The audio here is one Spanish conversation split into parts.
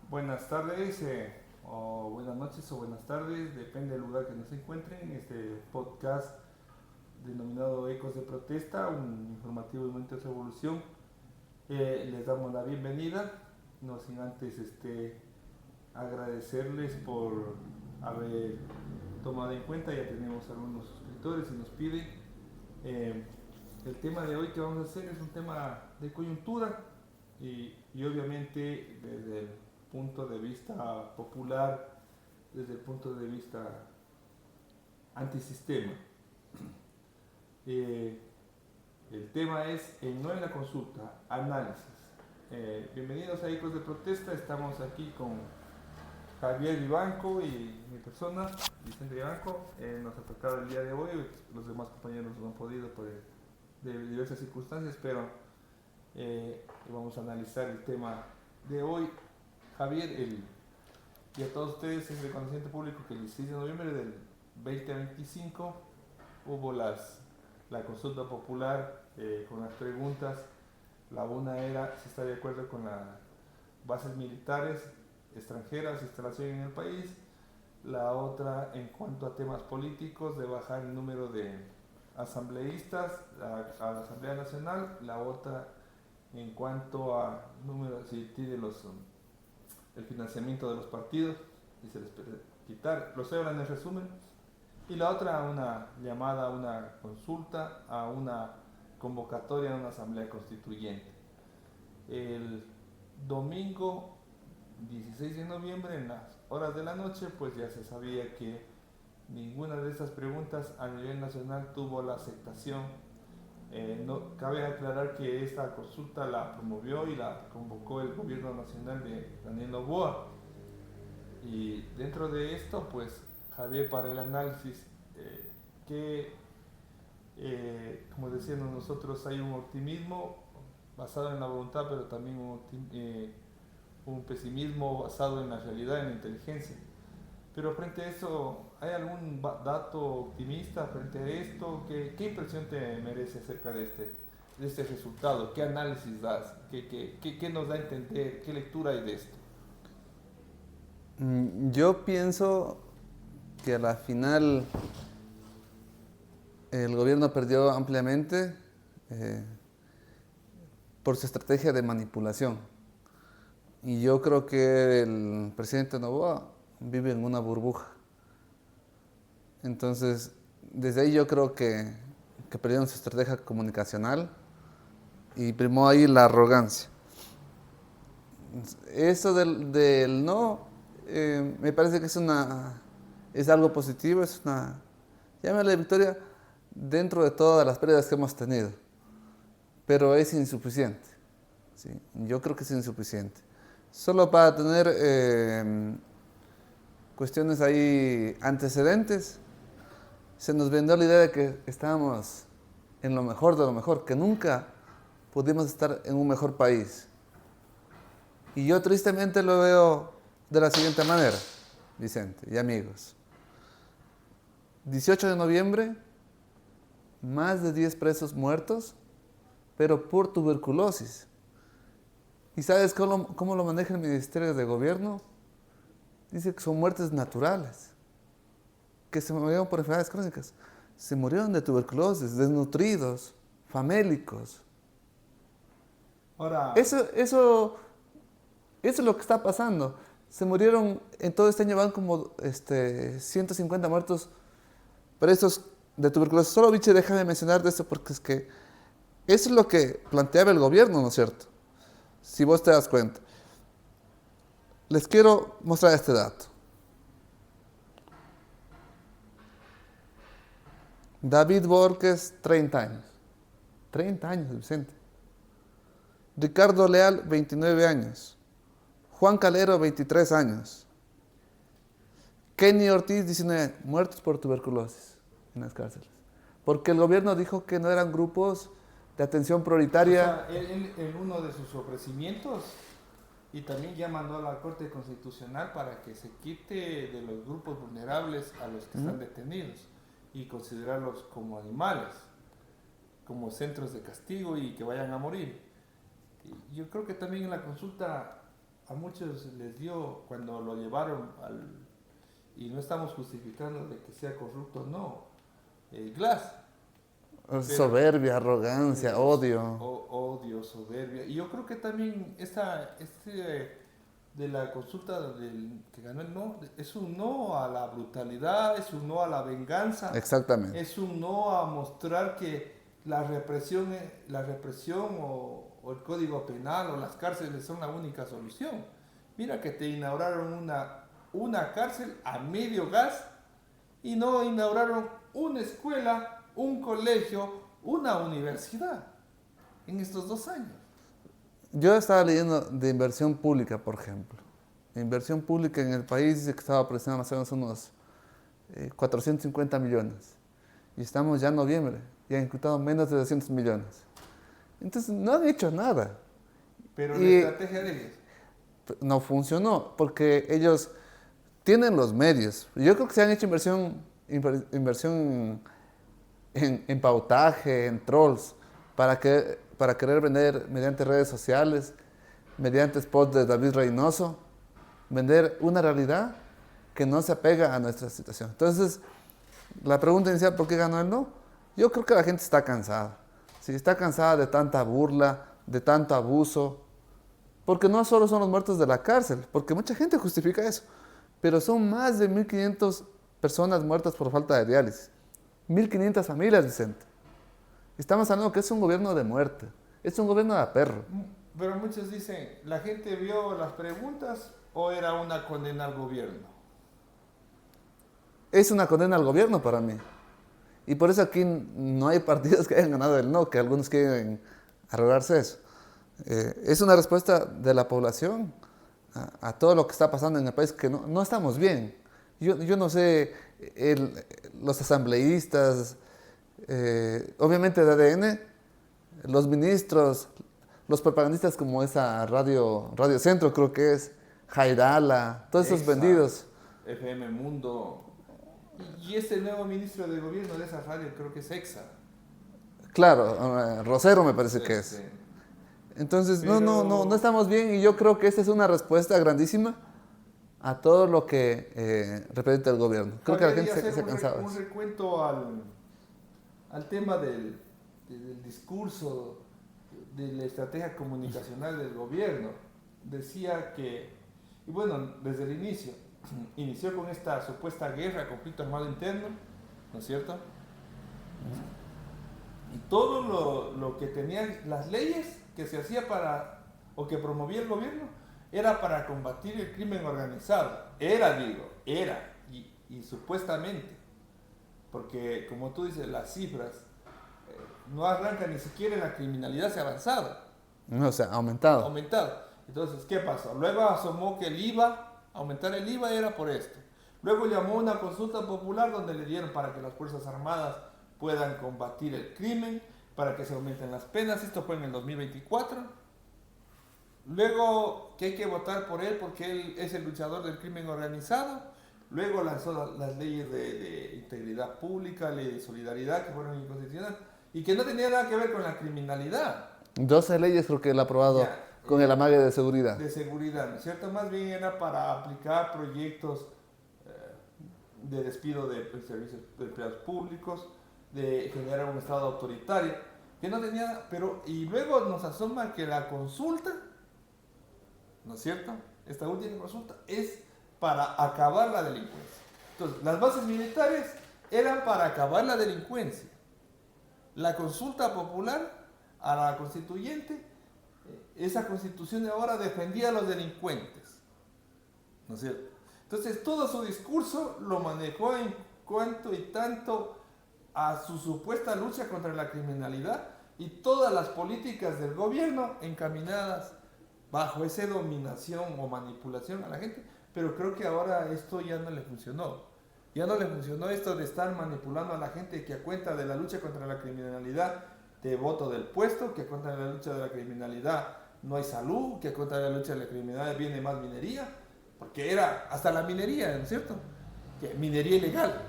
Buenas tardes, o buenas noches o buenas tardes, depende del lugar que nos encuentren. Este podcast denominado Ecos de Protesta, un informativo de Movimientos de Revolución. Les damos la bienvenida, no sin antes agradecerles por haber tomado en cuenta. Ya tenemos algunos suscriptores y nos piden. eh, el tema de hoy que vamos a hacer es un tema de coyuntura y obviamente desde el punto de vista popular, desde el punto de vista antisistema. Eh, el tema es el no en la consulta, análisis. Bienvenidos a Ecos de Protesta, estamos aquí con Javier Vivanco y mi persona, Vicente Vivanco. Nos ha tocado el día de hoy, los demás compañeros no han podido de diversas circunstancias, pero vamos a analizar el tema de hoy. Javier, y a todos ustedes es reconocimiento público que el 16 de noviembre del 2025 hubo la consulta popular con las preguntas. La una era si está de acuerdo con las bases militares extranjeras, instalación en el país. La otra en cuanto a temas políticos, de bajar el número de asambleístas a la Asamblea Nacional. La otra en cuanto a número, si tiene el financiamiento de los partidos y se les puede quitar. Los hablan en resumen. Y la otra, una llamada a una consulta, a una convocatoria a una asamblea constituyente. El domingo 16 de noviembre, en las horas de la noche, pues ya se sabía que ninguna de estas preguntas a nivel nacional tuvo la aceptación. No, cabe aclarar que esta consulta la promovió y la convocó el gobierno nacional de Daniel Noboa. Y dentro de esto, pues Javier, para el análisis, que como decíamos nosotros, hay un optimismo basado en la voluntad, pero también un pesimismo basado en la realidad, en la inteligencia. Pero frente a eso, ¿hay algún dato optimista frente a esto? ¿Qué impresión te merece acerca de este resultado? ¿Qué análisis das? ¿Qué nos da a entender? ¿Qué lectura hay de esto? Yo pienso que a la final el gobierno perdió ampliamente eh, por su estrategia de manipulación. Y yo creo que el presidente Noboa vive en una burbuja. Entonces, desde ahí yo creo que perdieron su estrategia comunicacional y primó ahí la arrogancia. Eso del no, me parece que es algo positivo, es una, llámale victoria dentro de todas las pérdidas que hemos tenido, pero es insuficiente. ¿Sí? Yo creo que es insuficiente. Solo para tener cuestiones ahí antecedentes, se nos vendió la idea de que estábamos en lo mejor de lo mejor, que nunca pudimos estar en un mejor país. Y yo tristemente lo veo de la siguiente manera, Vicente y amigos. 18 de noviembre, más de 10 presos muertos, pero por tuberculosis. ¿Y sabes cómo lo maneja el Ministerio de Gobierno? Dice que son muertes naturales, que se murieron por enfermedades crónicas. Se murieron de tuberculosis, desnutridos, famélicos. Ahora, Eso es lo que está pasando. Se murieron, en todo este año van como 150 muertos presos de tuberculosis. Solo, Vichy, deja de mencionar de esto porque es que eso es lo que planteaba el gobierno, ¿no es cierto? Si vos te das cuenta. Les quiero mostrar este dato. David Borges, 30 años. 30 años, Vicente. Ricardo Leal, 29 años. Juan Calero, 23 años. Kenny Ortiz, 19 años. Muertos por tuberculosis en las cárceles. Porque el gobierno dijo que no eran grupos de atención o prioritaria. sea, él en uno de sus ofrecimientos y también ya mandó a la Corte Constitucional para que se quite de los grupos vulnerables a los que están detenidos y considerarlos como animales, como centros de castigo y que vayan a morir. Yo creo que también en la consulta a muchos les dio cuando lo llevaron y no estamos justificando de que sea corrupto, no, Glass. Soberbia, arrogancia, odio. Odio, soberbia. Y yo creo que también de la consulta que ganó el no, es un no a la brutalidad, es un no a la venganza. Exactamente. Es un no a mostrar que la represión o el código penal o las cárceles son la única solución. Mira que te inauguraron una cárcel a medio gas y no inauguraron una escuela, un colegio, una universidad en estos 2 años. Yo estaba leyendo de inversión pública, por ejemplo. Inversión pública en el país dice que estaba presionando más o menos unos 450 millones. Y estamos ya en noviembre y han ejecutado menos de 200 millones. Entonces no han hecho nada. Pero la estrategia de ellos no funcionó porque ellos tienen los medios. Yo creo que se han hecho inversión en pautaje, en trolls, para querer vender mediante redes sociales, mediante spots de David Reynoso, vender una realidad que no se apega a nuestra situación. Entonces, la pregunta inicial, ¿por qué ganó el no? Yo creo que la gente está cansada. Sí, está cansada de tanta burla, de tanto abuso, porque no solo son los muertos de la cárcel, porque mucha gente justifica eso, pero son más de 1.500 personas muertas por falta de diálisis. 1.500 familias, Vicente. Estamos hablando que es un gobierno de muerte, es un gobierno de perro. Pero muchos dicen, ¿la gente vio las preguntas o era una condena al gobierno? Es una condena al gobierno para mí. Y por eso aquí no hay partidos que hayan ganado el no, que algunos quieren arrogarse eso. Es una respuesta de la población a todo lo que está pasando en el país, que no estamos bien. Yo no sé, los asambleístas, obviamente de ADN, los ministros, los propagandistas como esa Radio Centro, creo que es, Jairala, todos esos vendidos. FM Mundo. Y ese nuevo ministro de gobierno de esa radio creo que es EXA. Claro, Rosero me parece que es. Sí. Entonces, no estamos bien y yo creo que esta es una respuesta grandísima a todo lo que representa el gobierno. Creo que la gente se ha cansado. Un recuento al tema del discurso, de la estrategia comunicacional del gobierno. Decía que, y bueno, desde el inició con esta supuesta guerra, conflicto armado interno, ¿no es cierto? Y todo lo que tenían las leyes que se hacía o que promovía el gobierno, era para combatir el crimen organizado. Era, y supuestamente, porque como tú dices, las cifras no arrancan ni siquiera en la criminalidad, se ha avanzado. No, o sea, aumentado. Entonces, ¿qué pasó? Luego asomó que aumentar el IVA era por esto. Luego llamó una consulta popular donde le dieron para que las Fuerzas Armadas puedan combatir el crimen, para que se aumenten las penas. Esto fue en el 2024. Luego que hay que votar por él porque él es el luchador del crimen organizado. Luego lanzó las leyes de integridad pública, ley de solidaridad, que fueron inconstitucionales y que no tenía nada que ver con la criminalidad. 12 leyes creo que él ha aprobado con el amague de seguridad. De seguridad, ¿no es cierto? Más bien era para aplicar proyectos de despido de servicios de empleados públicos, de generar un Estado autoritario, que no tenía, y luego nos asoma que la consulta, ¿no es cierto? Esta última consulta es para acabar la delincuencia. Entonces, las bases militares eran para acabar la delincuencia. La consulta popular a la constituyente, esa constitución ahora defendía a los delincuentes, ¿no es cierto? Entonces, todo su discurso lo manejó en cuanto y tanto a su supuesta lucha contra la criminalidad y todas las políticas del gobierno encaminadas bajo esa dominación o manipulación a la gente. Pero creo que ahora esto ya no le funcionó. Ya no le funcionó esto de estar manipulando a la gente que a cuenta de la lucha contra la criminalidad te voto del puesto, que a cuenta de la lucha de la criminalidad no hay salud, que a cuenta de la lucha de la criminalidad viene más minería, porque era hasta la minería, ¿no es cierto? Que minería ilegal.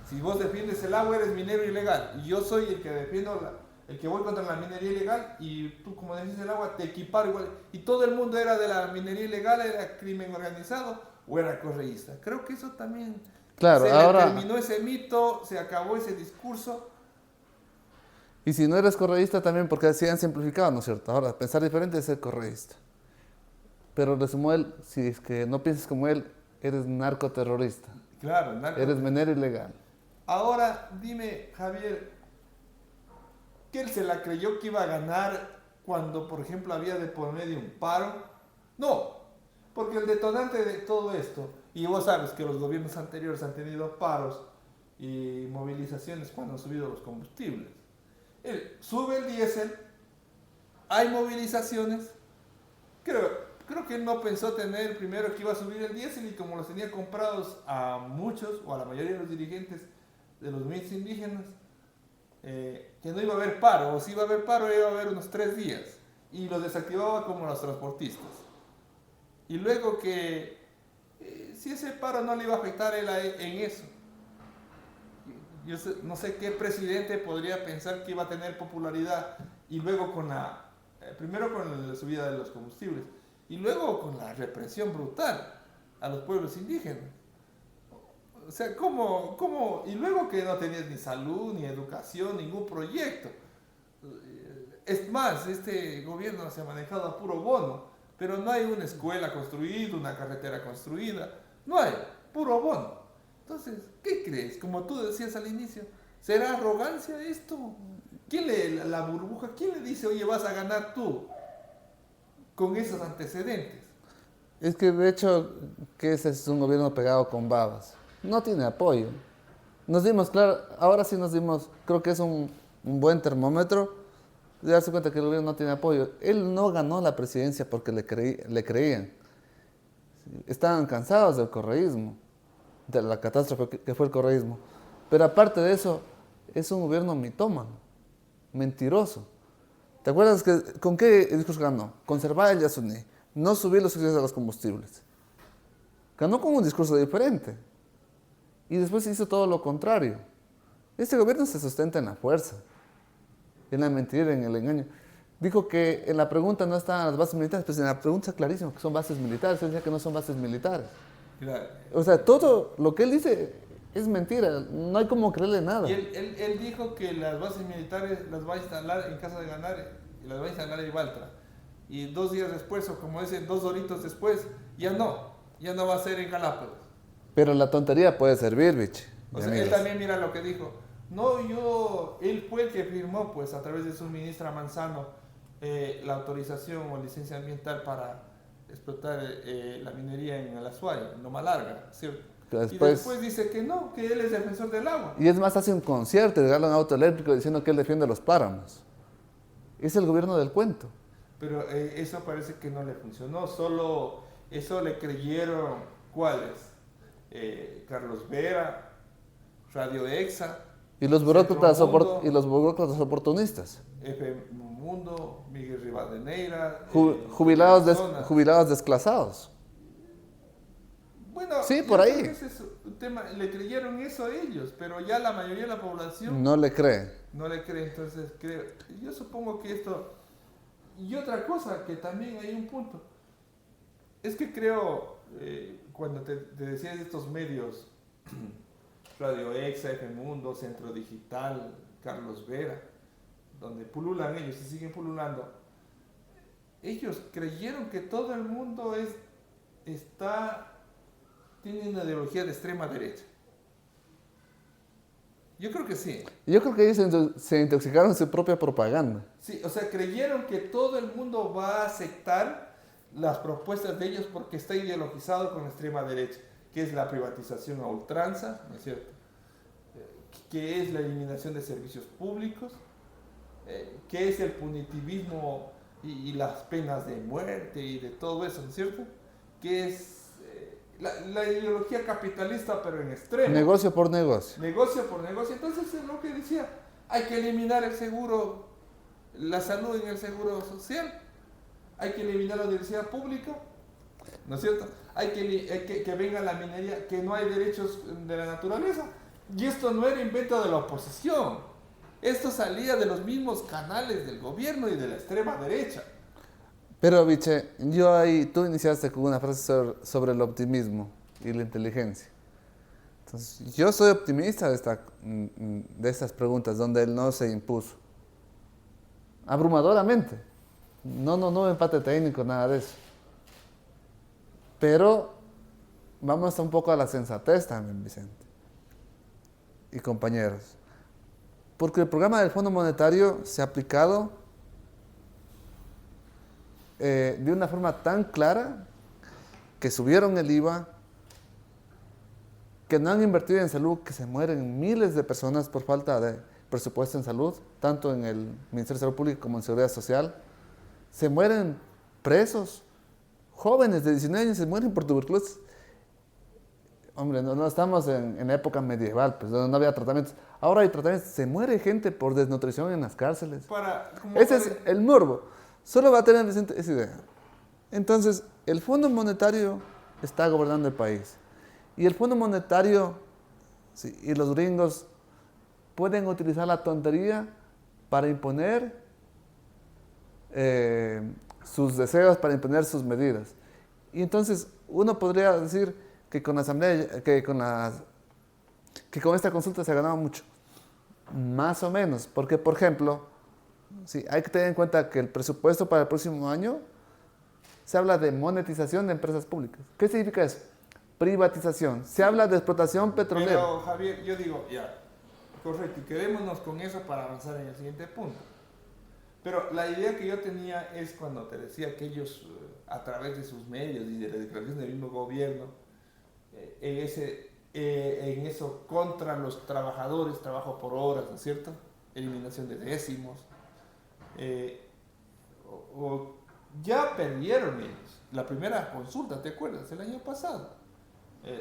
Si vos defiendes el agua, eres minero ilegal. Y yo soy el que defiendo el que voy contra la minería ilegal y tú, como decís, el agua, te equiparo igual. Y todo el mundo era de la minería ilegal, era crimen organizado o era correísta. Creo que eso también Claro, se ahora, le terminó ese mito, se acabó ese discurso. y si no eres correísta también, porque así han simplificado, ¿no es cierto? Ahora, pensar diferente es ser correísta. Pero resumo él, si es que no piensas como él, eres narcoterrorista, Claro, eres minero ilegal. Ahora, dime, Javier, ¿que él se la creyó que iba a ganar cuando, por ejemplo, había de por medio un paro? No, porque el detonante de todo esto, y vos sabes que los gobiernos anteriores han tenido paros y movilizaciones cuando han subido los combustibles. Él sube el diésel, hay movilizaciones, creo que él no pensó tener primero que iba a subir el diésel y como los tenía comprados a muchos o a la mayoría de los dirigentes de los MITs indígenas, que no iba a haber paro, o si iba a haber paro iba a haber unos 3 días y los desactivaba como los transportistas. Y luego que si ese paro no le iba a afectar él en eso. No sé qué presidente podría pensar que iba a tener popularidad y luego con primero con la subida de los combustibles y luego con la represión brutal a los pueblos indígenas. O sea, ¿cómo? Y luego que no tenías ni salud, ni educación, ningún proyecto. Es más, este gobierno se ha manejado a puro bono, pero no hay una escuela construida, una carretera construida, no hay, puro bono. Entonces, ¿qué crees? Como tú decías al inicio, ¿será arrogancia esto? La burbuja, quién le dice, oye, vas a ganar tú con esos antecedentes? Es que de hecho, que ese es un gobierno pegado con babas. No tiene apoyo. Nos dimos, claro, ahora sí nos dimos, creo que es un buen termómetro de darse cuenta que el gobierno no tiene apoyo. Él no ganó la presidencia porque le creían. Estaban cansados del correísmo, de la catástrofe que fue el correísmo. Pero aparte de eso, es un gobierno mitómano, mentiroso. ¿Te acuerdas con qué discurso ganó? Conservar el Yasuní, no subir los precios de los combustibles. Ganó con un discurso diferente. Y después hizo todo lo contrario. Este gobierno se sustenta en la fuerza, en la mentira, en el engaño. Dijo que en la pregunta no estaban las bases militares, pues en la pregunta es clarísimo que son bases militares. Él decía que no son bases militares. Claro. O sea, todo lo que él dice es mentira. No hay como creerle nada. Y él dijo que las bases militares las va a instalar en casa de Ganare, y las va a instalar en Baltra. Y 2 días después, o como dicen, 2 horitos después, ya no va a ser en Galápagos. Pero la tontería puede servir, biche. O sea, él también mira lo que dijo. No, él fue el que firmó, pues, a través de su ministra Manzano, la autorización o licencia ambiental para explotar la minería en el Azuay, en Loma Larga, ¿cierto? Y después dice que no, que él es defensor del agua. Y es más, hace un concierto y regala un auto eléctrico diciendo que él defiende los páramos. Es el gobierno del cuento. Pero eso parece que no le funcionó, solo eso le creyeron, ¿cuáles? Carlos Vera, Radio Exa, Y los burócratas oportunistas. FM Mundo, Miguel Rivadeneira, jubilados desclasados. Bueno, sí, por ahí. Ese es un tema, le creyeron eso a ellos, pero ya la mayoría de la población no le cree. No le cree, entonces yo supongo que esto... Y otra cosa, que también hay un punto, es que creo, cuando te decía de estos medios, Radio Exa, FM Mundo, Centro Digital, Carlos Vera, donde pululan ellos y siguen pululando, ellos creyeron que todo el mundo tiene una ideología de extrema derecha. Yo creo que sí. Yo creo que ellos se intoxicaron en su propia propaganda. Sí, o sea, creyeron que todo el mundo va a aceptar las propuestas de ellos porque está ideologizado con la extrema derecha, que es la privatización a ultranza, ¿no es cierto? Que es la eliminación de servicios públicos, que es el punitivismo y las penas de muerte y de todo eso, ¿no es cierto? Que es la ideología capitalista, pero en extremo. Negocio por negocio. Negocio por negocio. Entonces es lo que decía, hay que eliminar el seguro, la salud en el seguro social, hay que eliminar la universidad pública, ¿no es cierto? Hay que venga la minería, que no hay derechos de la naturaleza. Y esto no era invento de la oposición. Esto salía de los mismos canales del gobierno y de la extrema derecha. Pero, Viche, yo ahí, tú iniciaste con una frase sobre el optimismo y la inteligencia. Entonces, yo soy optimista de estas preguntas, donde él no se impuso. Abrumadoramente. No empate técnico, nada de eso. Pero vamos un poco a la sensatez también, Vicente. Y compañeros. Porque el programa del Fondo Monetario se ha aplicado de una forma tan clara que subieron el IVA, que no han invertido en salud, que se mueren miles de personas por falta de presupuesto en salud, tanto en el Ministerio de Salud Pública como en Seguridad Social. Se mueren presos, jóvenes de 19 años se mueren por tuberculosis. Hombre, no estamos en época medieval, pues no había tratamientos. Ahora hay tratamientos, se muere gente por desnutrición en las cárceles. Ese es el morbo. Solo va a tener Vicente esa idea. Entonces, el Fondo Monetario está gobernando el país. Y el Fondo Monetario, sí, y los gringos pueden utilizar la tontería para imponer sus deseos, para imponer sus medidas. Y entonces uno podría decir que con la asamblea, que con esta consulta se ha ganado mucho. Más o menos, porque por ejemplo, sí, hay que tener en cuenta que el presupuesto para el próximo año se habla de monetización de empresas públicas. ¿Qué significa eso? Privatización. Se habla de explotación petrolera. Pero Javier, yo digo, ya, correcto, y quedémonos con eso para avanzar en el siguiente punto. Pero la idea que yo tenía es cuando te decía que ellos, a través de sus medios y de la declaración del mismo gobierno, en eso contra los trabajadores, trabajo por horas, ¿no es cierto? Eliminación de décimos. Ya perdieron ellos la primera consulta, ¿te acuerdas? El año pasado.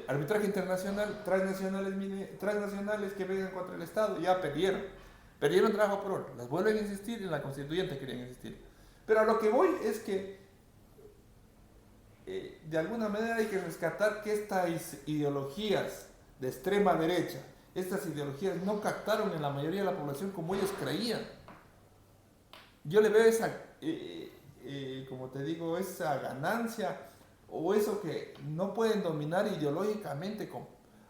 Arbitraje internacional, transnacionales que vengan contra el Estado, ya perdieron. Perdieron trabajo por hora. Las vuelven a insistir, en la constituyente querían insistir. Pero a lo que voy es que de alguna manera hay que rescatar que estas ideologías de extrema derecha, estas ideologías no captaron en la mayoría de la población como ellos creían. Yo le veo esa, como te digo, esa ganancia o eso que no pueden dominar ideológicamente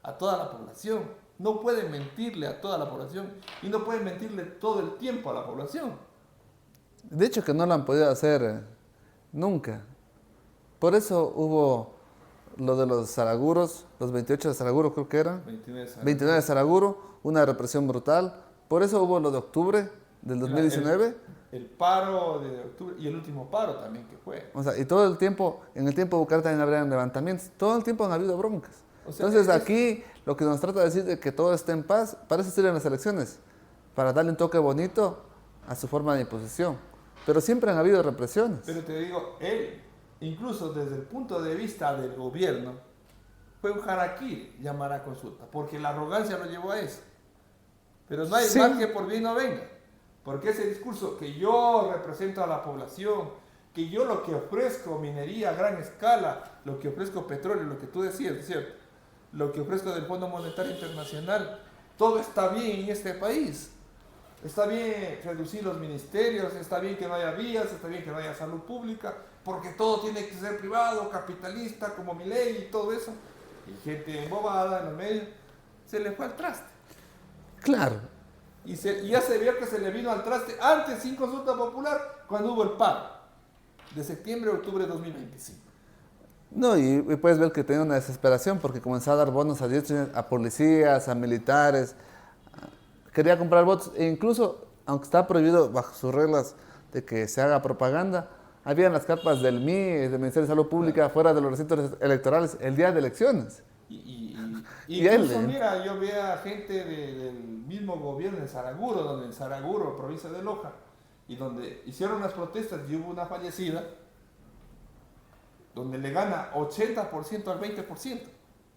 a toda la población. No pueden mentirle a toda la población y no pueden mentirle todo el tiempo a la población. De hecho que no lo han podido hacer nunca. Por eso hubo lo de los Zaraguros, los 28 de Zaraguro creo que eran, 29 de Zaraguro, una represión brutal. Por eso hubo lo de octubre del 2019. El paro de octubre y el último paro también que fue. O sea, y todo el tiempo, en el tiempo de Bukele también habrían levantamientos, todo el tiempo han habido broncas. O sea, entonces aquí lo que nos trata de decir de que todo esté en paz, para eso sirven las elecciones, para darle un toque bonito a su forma de imposición. Pero siempre han habido represiones. Pero te digo, él, incluso desde el punto de vista del gobierno, fue un harakiri llamar a consulta, porque la arrogancia lo llevó a eso. Pero no hay mal que por bien no venga, porque ese discurso que yo represento a la población, que yo lo que ofrezco minería a gran escala, lo que ofrezco petróleo, lo que tú decías, ¿cierto? Lo que ofrezco del Fondo Monetario Internacional, todo está bien en este país. Está bien reducir los ministerios, está bien que no haya vías, está bien que no haya salud pública, porque todo tiene que ser privado, capitalista, como Milei y todo eso. Y gente embobada en los medios, se le fue al traste. Claro. Y ya se vio que se le vino al traste antes, sin consulta popular, cuando hubo el paro, de septiembre a octubre de 2025. No, y puedes ver que tenía una desesperación porque comenzó a dar bonos a policías, a militares, quería comprar votos e incluso, aunque está prohibido bajo sus reglas de que se haga propaganda, habían las carpas del MIE, del Ministerio de Salud Pública, fuera de los recintos electorales el día de elecciones. Incluso, mira, yo veía gente del mismo gobierno en Saraguro, en Saraguro, provincia de Loja, y donde hicieron las protestas y hubo una fallecida, donde le gana 80% al 20%,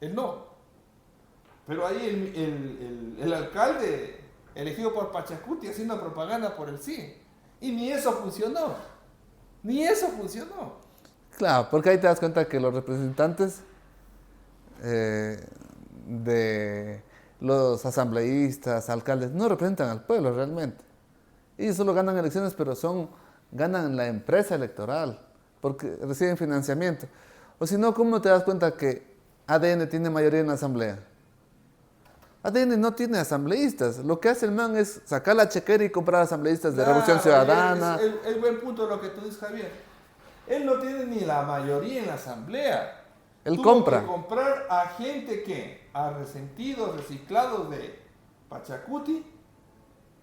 el no. Pero ahí el alcalde elegido por Pachacuti haciendo propaganda por el sí. Y ni eso funcionó. Ni eso funcionó. Claro, porque ahí te das cuenta que los representantes los asambleístas, alcaldes, no representan al pueblo realmente. Ellos solo ganan elecciones, pero ganan la empresa electoral, porque reciben financiamiento. O si no, ¿cómo te das cuenta que ADN tiene mayoría en la asamblea? ADN no tiene asambleístas. Lo que hace el man es sacar la chequera y comprar asambleístas de Revolución Ciudadana. Es buen punto lo que tú dices, Javier. Él no tiene ni la mayoría en la asamblea. Él Tuvo compra. que comprar a gente que, a resentidos, reciclados de Pachacuti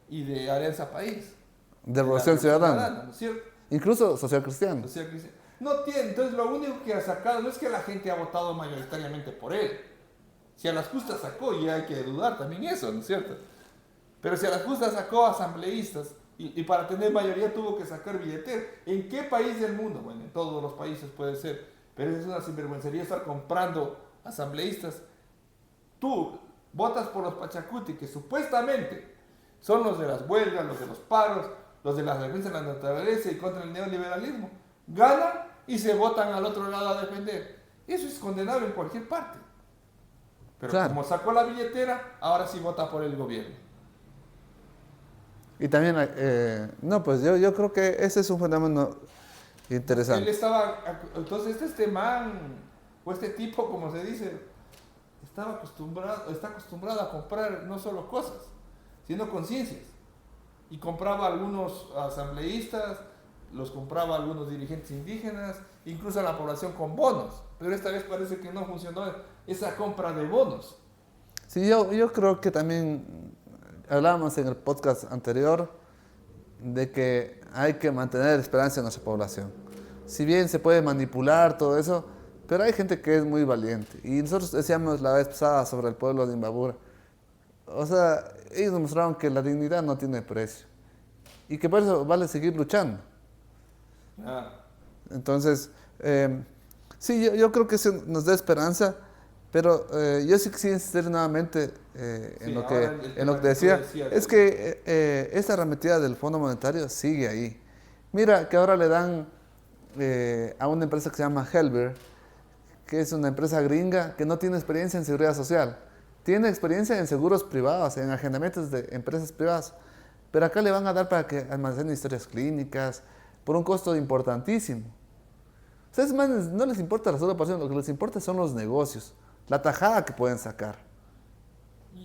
y de Alianza País. De Revolución Ciudadana. ¿No es cierto? Incluso social cristiano. Social cristiano. No tiene, entonces lo único que ha sacado no es que la gente ha votado mayoritariamente por él. Si a las justas sacó, y hay que dudar también eso, ¿no es cierto? Pero si a las justas sacó asambleístas y para tener mayoría tuvo que sacar billeteros. ¿En qué país del mundo? Bueno, en todos los países puede ser, pero es una sinvergüencería estar comprando asambleístas. Tú votas por los Pachacuti, que supuestamente son los de las huelgas, los de los paros, los de la defensa de la naturaleza y contra el neoliberalismo. Ganan y se votan al otro lado a defender. Eso es condenable en cualquier parte. Pero claro, como sacó la billetera, ahora sí vota por el gobierno. y también, no, pues yo creo que ese es un fenómeno Él interesante. estaba, entonces este man, o este tipo, como se dice, está acostumbrado a comprar no solo cosas, sino conciencias. Y compraba a algunos asambleístas, los compraba a algunos dirigentes indígenas, incluso a la población con bonos. Pero esta vez parece que no funcionó esa compra de bonos. Sí, yo creo que también hablábamos en el podcast anterior de que hay que mantener esperanza en nuestra población. Si bien se puede manipular todo eso, pero hay gente que es muy valiente. Y nosotros decíamos la vez pasada sobre el pueblo de Imbabura. O sea, ellos demostraron que la dignidad no tiene precio. Y que por eso vale seguir luchando. Ah. Entonces, sí, yo creo que eso nos da esperanza, pero yo sí quisiera insistir nuevamente Sí, en lo ahora el que tema te que tú decía, decías, es que esta arremetida del Fondo Monetario sigue ahí. Mira que ahora le dan a una empresa que se llama Helber, que es una empresa gringa que no tiene experiencia en seguridad social, tiene experiencia en seguros privados, en agendamientos de empresas privadas, pero acá le van a dar para que almacene historias clínicas por un costo importantísimo. A ustedes manes, no les importa la sola pasión, lo que les importa son los negocios, la tajada que pueden sacar.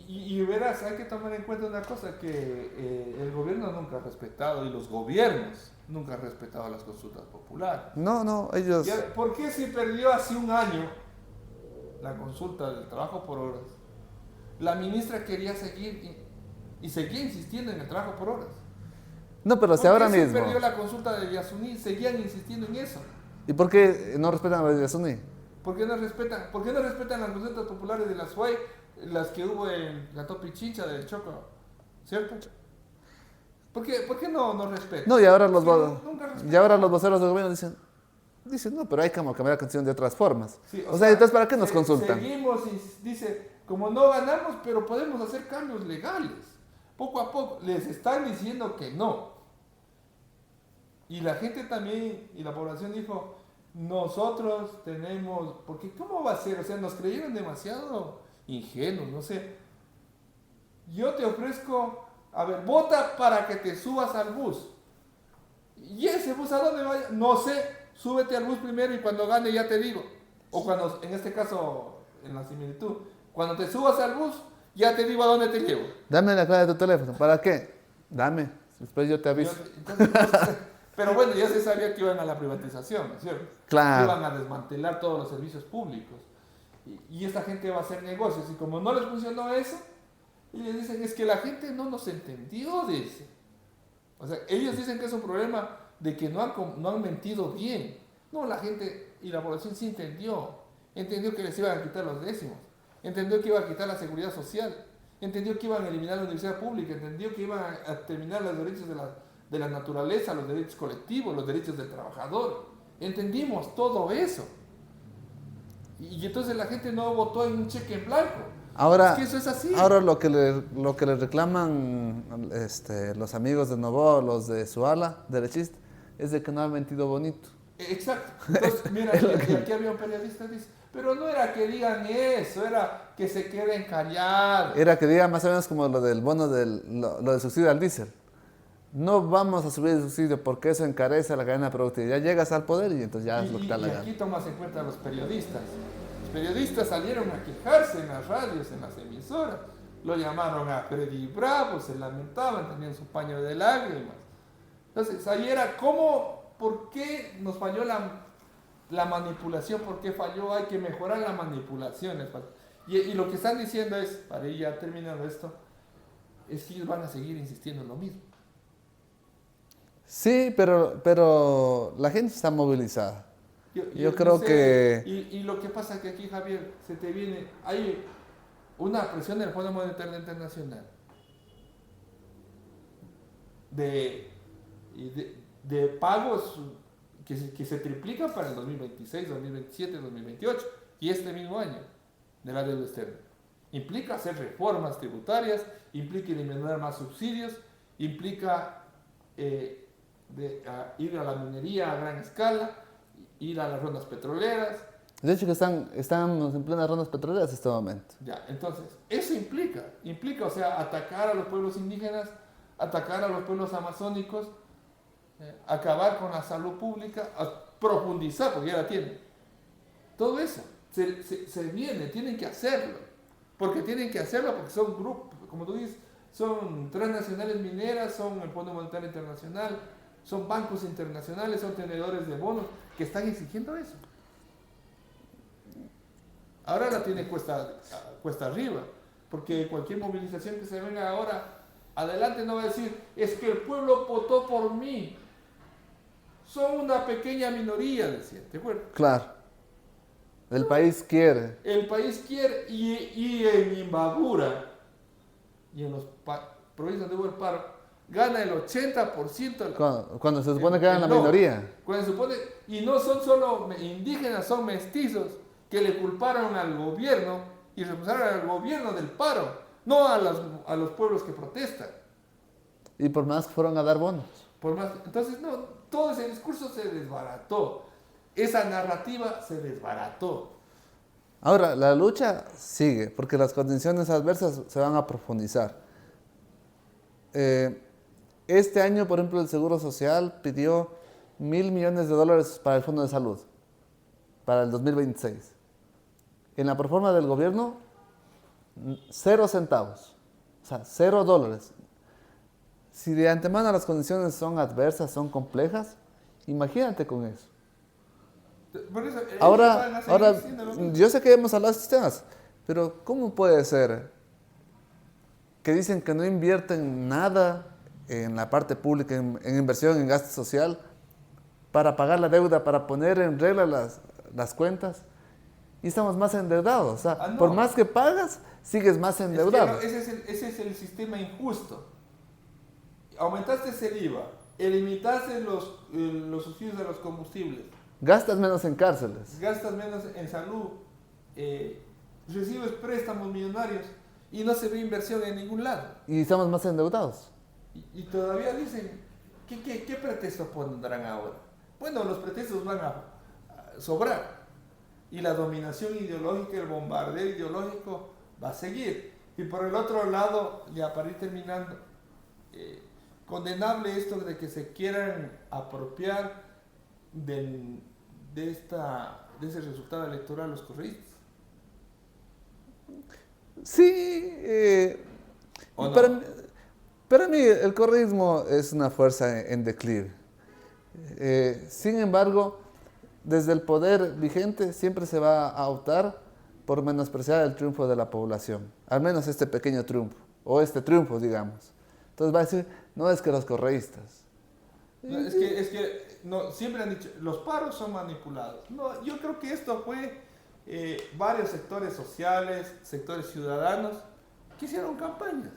Y verás, hay que tomar en cuenta una cosa, que el gobierno nunca ha respetado, y los gobiernos nunca han respetado las consultas populares. No, ellos... ¿Por qué se perdió hace un año la consulta del trabajo por horas? La ministra quería seguir y seguía insistiendo en el trabajo por horas. No, pero si ¿Por ahora qué se mismo... perdió la consulta de Yasuní? Seguían insistiendo en eso. ¿Y por qué no respetan a la Yasuní? ¿Por qué no respetan las consultas populares de las FUE, las que hubo en la Pichincha del Choco? ¿Cierto? ¿Por qué no respetan? No, y ahora los voceros del gobierno dicen, no, pero hay que cambiar la constitución de otras formas. Sí, o sea, entonces, ¿para qué nos consultan? Seguimos, dice, como no ganamos, pero podemos hacer cambios legales. Poco a poco les están diciendo que no. Y la gente también, y la población dijo, nosotros tenemos, porque ¿cómo va a ser? O sea, nos creyeron demasiado ingenuos, no sé. Yo te ofrezco, a ver, vota para que te subas al bus. ¿Y ese bus a dónde vaya? No sé, súbete al bus primero y cuando gane ya te digo. O cuando, en este caso, en la similitud, cuando te subas al bus, ya te digo a dónde te llevo. Dame la clave de tu teléfono. ¿Para qué? Dame. Después yo te aviso. Pero bueno, ya se sabía que iban a la privatización, ¿no es cierto? Claro. Iban a desmantelar todos los servicios públicos. Y esta gente va a hacer negocios. Y como no les funcionó eso, ellos dicen, es que la gente no nos entendió, dice. O sea, ellos dicen que es un problema de que no han mentido bien. No, la gente y la población sí entendió. Entendió que les iban a quitar los décimos. Entendió que iban a quitar la seguridad social. Entendió que iban a eliminar la universidad pública. Entendió que iban a terminar los derechos de la naturaleza, los derechos colectivos, los derechos del trabajador. Entendimos todo eso. Y entonces la gente no votó en un cheque en blanco. Ahora, es que eso es así. Ahora lo que le reclaman los amigos de Novoa, los de Suala, derechistas, es de que no han mentido bonito. Exacto. Entonces, mira, y aquí había un periodista que dice, pero no era que digan eso, era que se queden callados. Era que diga más o menos como lo del bono lo del subsidio al diésel. No vamos a subir el subsidio porque eso encarece la cadena productiva. Ya llegas al poder y entonces ya es lo que está la Y gana. aquí tomas en cuenta a los periodistas. Los periodistas salieron a quejarse en las radios, en las emisoras. Lo llamaron a Freddy Bravo, se lamentaban, tenían su paño de lágrimas. Entonces, ahí era cómo, por qué nos falló la manipulación, por qué falló, hay que mejorar la manipulación. Y lo que están diciendo es, para ir ya terminando esto, es que ellos van a seguir insistiendo en lo mismo. Sí, pero la gente está movilizada. Yo creo no sé, que... y lo que pasa es que aquí, Javier, se te viene, hay una presión del Fondo Monetario Internacional de pagos que se triplican para el 2026, 2027, 2028 y este mismo año de la deuda externa. Implica hacer reformas tributarias, implica eliminar más subsidios, implica ir a la minería a gran escala, ir a las rondas petroleras. De hecho que estamos en plenas rondas petroleras en este momento. Ya, entonces, eso implica, o sea, atacar a los pueblos indígenas, atacar a los pueblos amazónicos, acabar con la salud pública, profundizar, porque ya la tienen. Todo eso se viene, tienen que hacerlo, porque son grupos, como tú dices, son transnacionales mineras, son el Fondo Monetario Internacional, son bancos internacionales, son tenedores de bonos que están exigiendo eso. Ahora la tiene cuesta arriba, porque cualquier movilización que se venga ahora, adelante no va a decir, es que el pueblo votó por mí. Son una pequeña minoría, decía, ¿te acuerdas? Claro. El país quiere. El país quiere, y en Imbabura y en los provincias donde hubo el paro, gana el 80%. Cuando se supone que eran la minoría. Cuando se supone, y no son solo indígenas, son mestizos que le culparon al gobierno y responsaron al gobierno del paro, no a los pueblos que protestan. Y por más que fueron a dar bonos. Entonces, no, todo ese discurso se desbarató. Esa narrativa se desbarató. Ahora, la lucha sigue, porque las condiciones adversas se van a profundizar. Este año, por ejemplo, el Seguro Social pidió $1.000 millones para el Fondo de Salud, para el 2026. En la proforma del gobierno, 0 centavos, o sea, $0. Si de antemano las condiciones son adversas, son complejas, imagínate con eso. Por eso Ahora, yo sé que hemos hablado de estos temas, pero ¿cómo puede ser que dicen que no invierten nada en la parte pública, en inversión, en gasto social, para pagar la deuda, para poner en regla las cuentas, y estamos más endeudados? O sea, no. Por más que pagas, sigues más endeudado. Ese es el sistema injusto. Aumentaste el IVA, limitaste los subsidios a los combustibles. Gastas menos en cárceles. Gastas menos en salud, recibes préstamos millonarios y no se ve inversión en ningún lado. Y estamos más endeudados. Y todavía dicen, ¿qué pretextos pondrán ahora? Bueno, los pretextos van a sobrar. Y la dominación ideológica, el bombardeo ideológico va a seguir. Y por el otro lado, ya para ir terminando, condenable esto de que se quieran apropiar de ese resultado electoral los correístas. Sí, ¿O no? para mí el correísmo es una fuerza en declive. Sin embargo, desde el poder vigente siempre se va a optar por menospreciar el triunfo de la población, al menos este pequeño triunfo, o este triunfo, digamos. Entonces va a decir, no es que los correístas. No, es que no, siempre han dicho, los paros son manipulados. No, yo creo que esto fue varios sectores sociales, sectores ciudadanos, que hicieron campañas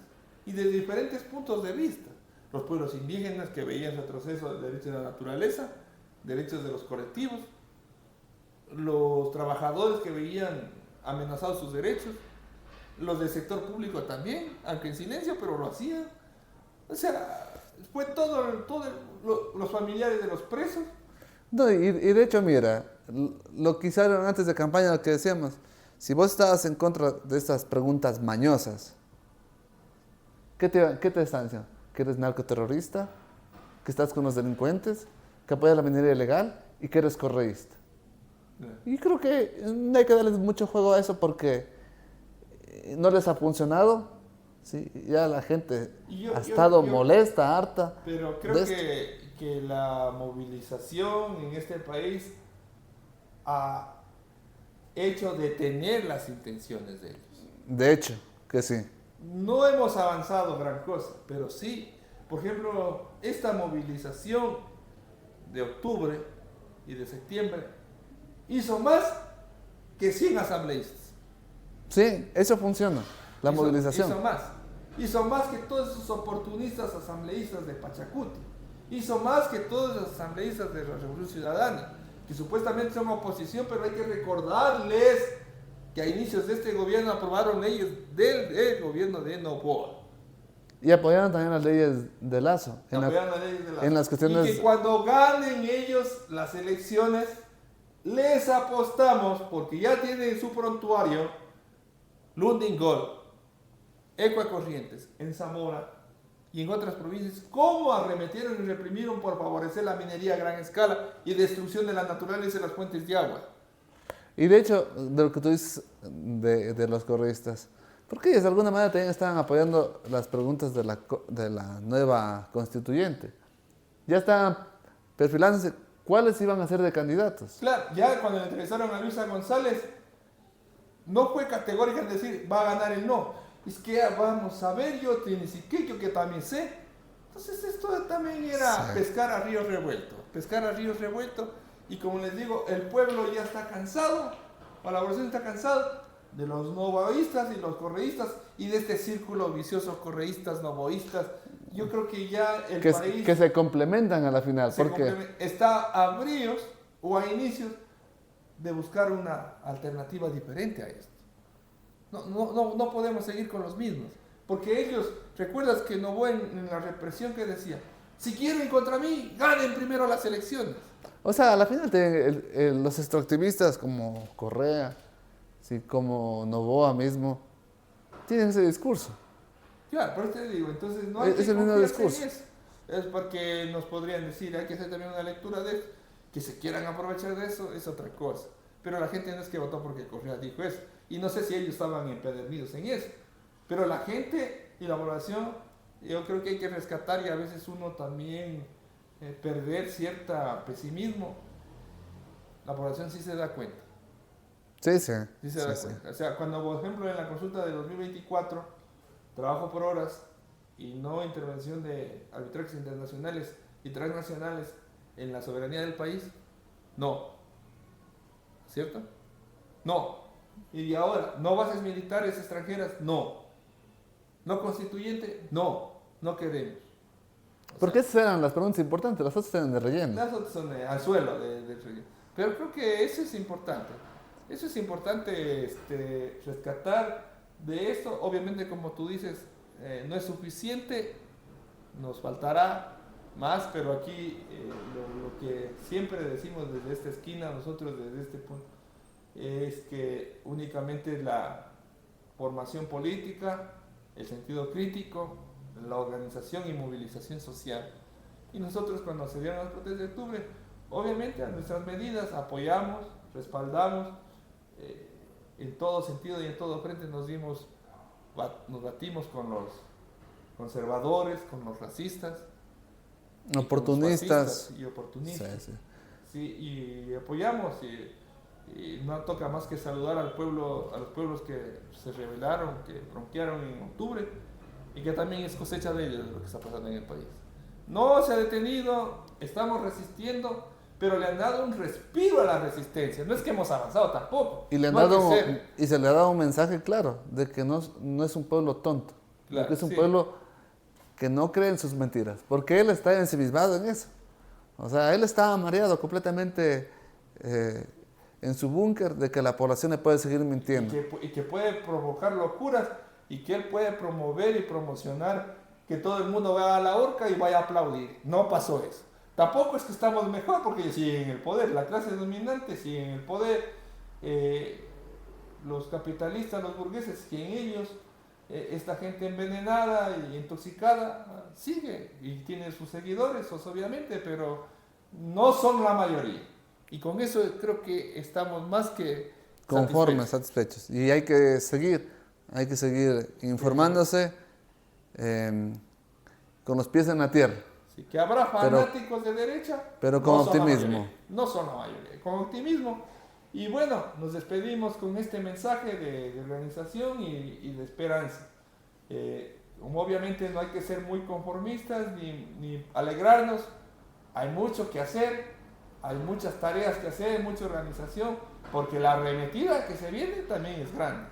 y de diferentes puntos de vista. Los pueblos indígenas que veían retroceso de derechos de la naturaleza, derechos de los colectivos, los trabajadores que veían amenazados sus derechos, los del sector público también, aunque en silencio, pero lo hacían. O sea, fue los familiares de los presos. No, y de hecho, mira, lo que hicieron antes de campaña, lo que decíamos, si vos estabas en contra de estas preguntas mañosas, qué te están diciendo? ¿Que eres narcoterrorista? ¿Que estás con los delincuentes? ¿Que apoyas la minería ilegal? ¿Y que eres correísta? Y creo que no hay que darles mucho juego a eso porque no les ha funcionado. Sí, ya la gente ha estado molesta, harta. Pero creo que la movilización en este país ha hecho detener las intenciones de ellos. De hecho, que sí. No hemos avanzado gran cosa, pero sí, por ejemplo, esta movilización de octubre y de septiembre hizo más que 100 asambleístas. Sí, eso funciona, la movilización. Hizo más que todos esos oportunistas asambleístas de Pachacuti. Hizo más que todos los asambleístas de la Revolución Ciudadana, que supuestamente son oposición, pero hay que recordarles que a inicios de este gobierno aprobaron leyes del gobierno de Noboa. Y apoyaron también las leyes de Lazo. En las cuestiones... Y que cuando ganen ellos las elecciones, les apostamos, porque ya tienen en su prontuario Lundin Gold, Ecuacorrientes, en Zamora y en otras provincias, cómo arremetieron y reprimieron por favorecer la minería a gran escala y destrucción de la naturaleza y las fuentes de agua. Y de hecho, de lo que tú dices de los correístas, porque ellos de alguna manera también estaban apoyando las preguntas de la nueva constituyente. Ya estaban perfilándose cuáles iban a ser de candidatos. Claro, ya cuando le entrevistaron a Luisa González, no fue categórica en decir va a ganar el no. Es que vamos a ver, yo que también sé. Entonces esto también era pescar a río revuelto. Y como les digo, el pueblo ya está cansado, o la población está cansada de los novoístas y los correístas y de este círculo vicioso correístas, novoístas. Yo creo que ya el país... Que se complementan a la final, porque... Está a bríos o a inicios de buscar una alternativa diferente a esto. No podemos seguir con los mismos, porque ellos, recuerdas que Noboa en la represión que decía, si quieren contra mí, ganen primero las elecciones. O sea, a la final los extractivistas como Correa, sí, como Noboa mismo, tienen ese discurso. Claro, por eso te digo, entonces no hay que el mismo discurso. en eso. Es porque nos podrían decir, hay que hacer también una lectura de eso, que se quieran aprovechar de eso, es otra cosa. Pero la gente no es que votó porque Correa dijo eso. Y no sé si ellos estaban empedernidos en eso. Pero la gente y la población, yo creo que hay que rescatar y a veces uno también perder cierto pesimismo. La población sí se da cuenta. Sí se da cuenta. O sea, cuando, por ejemplo, en la consulta de 2024, trabajo por horas y no intervención de arbitrajes internacionales y transnacionales en la soberanía del país, no. ¿Cierto? No. Y ahora, ¿no bases militares extranjeras? No. ¿No constituyente? No. No queremos. Porque esas eran las preguntas importantes, las otras eran de relleno. Las otras son de anzuelo de relleno. Pero creo que eso es importante. Eso es importante rescatar de esto. Obviamente, como tú dices, no es suficiente. Nos faltará más, pero aquí lo que siempre decimos desde esta esquina, nosotros desde este punto, es que únicamente la formación política, el sentido crítico, la organización y movilización social. Y nosotros cuando se dieron las protestas de octubre, obviamente a nuestras medidas apoyamos, respaldamos, en todo sentido y en todo frente nos batimos con los conservadores, con los racistas, oportunistas y oportunistas. Sí, y apoyamos y no toca más que saludar al pueblo, a los pueblos que se rebelaron, que bronquearon en octubre y que también es cosecha de ellos lo que está pasando en el país. No se ha detenido, estamos resistiendo, pero le han dado un respiro a la resistencia. No es que hemos avanzado tampoco. Y, y se le ha dado un mensaje claro de que no es un pueblo tonto, claro, que es un pueblo que no cree en sus mentiras, porque él está ensimismado en eso. O sea, él está mareado completamente en su búnker de que la población le puede seguir mintiendo. Y que puede provocar locuras y que él puede promover y promocionar que todo el mundo vaya a la horca y vaya a aplaudir. No pasó eso. Tampoco es que estamos mejor porque ellos siguen en el poder, la clase dominante sigue en el poder, los capitalistas, los burgueses siguen ellos, esta gente envenenada y intoxicada sigue y tiene sus seguidores, obviamente, pero no son la mayoría. Y con eso creo que estamos más que Conformes, satisfechos. Y hay que seguir informándose con los pies en la tierra. Sí, que habrá fanáticos de derecha, pero con optimismo. No son la mayoría, con optimismo. Y bueno, nos despedimos con este mensaje de organización y de esperanza. Obviamente no hay que ser muy conformistas ni alegrarnos. Hay mucho que hacer, hay muchas tareas que hacer, mucha organización, porque la arremetida que se viene también es grande.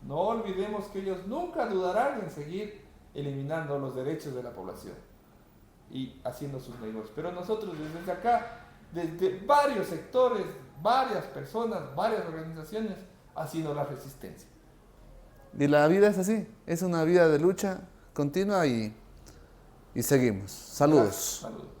No olvidemos que ellos nunca dudarán en seguir eliminando los derechos de la población y haciendo sus negocios. Pero nosotros desde acá, desde varios sectores, varias personas, varias organizaciones, haciendo la resistencia. Y la vida es así, es una vida de lucha continua y seguimos. Saludos. Saludos.